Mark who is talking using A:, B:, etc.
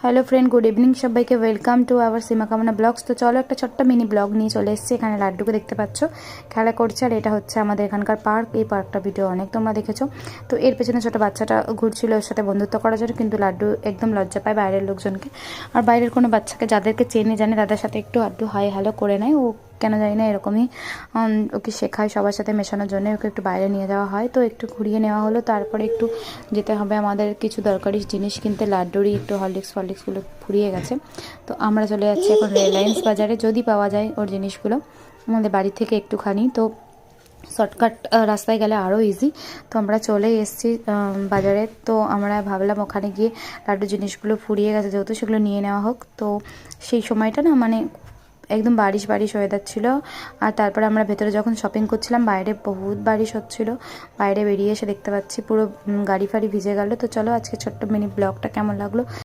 A: Hello friend, good evening সবাইকে। Welcome to our সীমা কামনা blogs. তো চলো একটা ছোট্ট মিনি ব্লগ নিয়ে চলে এসেছি। এখানে লাড্ডুকে দেখতে পাচ্ছ খেলা করছে, আর এটা হচ্ছে আমাদের এখানকার পার্ক। এই পার্কটা ভিডিও অনেক তোমরা দেখেছো। তো এর পেছনে ছোটো বাচ্চাটা ঘুরছিল ওর সাথে বন্ধুত্ব করার জন্য, কিন্তু লাড্ডু একদম লজ্জা পায় বাইরের লোকজনকে। আর বাইরের কোনো বাচ্চাকে যাদেরকে চেনে জানে তাদের সাথে একটু আড্ডু হাই হ্যালো করে নেয়। ও কেন জানি না এরকমই ওকে শেখায় সবার সাথে মেশানোর জন্য। ওকে একটু বাইরে নিয়ে যাওয়া হয়, তো একটু ঘুরিয়ে নেওয়া হলো। তারপরে একটু যেতে হবে আমাদের কিছু দরকারি জিনিস কিনতে। লাড্ডুরই একটু হরলিক্সগুলো ফুরিয়ে গেছে, তো আমরা চলে যাচ্ছি এখন রিলায়েন্স বাজারে, যদি পাওয়া যায় ওর জিনিসগুলো আমাদের বাড়ি থেকে একটুখানি। তো শর্টকাট রাস্তায় গেলে আরও ইজি। তো আমরা চলে এসেছি বাজারে। তো আমরা ভাবলাম ওখানে গিয়ে লাড্ডু জিনিসগুলো ফুরিয়ে গেছে যেহেতু, সেগুলো নিয়ে নেওয়া হোক। তো সেই সময়টা না মানে একদম বারিশ ওয়েদার ছিল। আর তারপরে আমরা ভেতরে যখন শপিং করছিলাম বাইরে বহুত বারিশ হচ্ছিল। বাইরে বেরিয়ে এসে দেখতে পাচ্ছি পুরো গাড়ি ফাড়ি ভিজে গেল। তো চলো আজকে ছোট্ট মিনি ব্লগটা কেমন লাগলো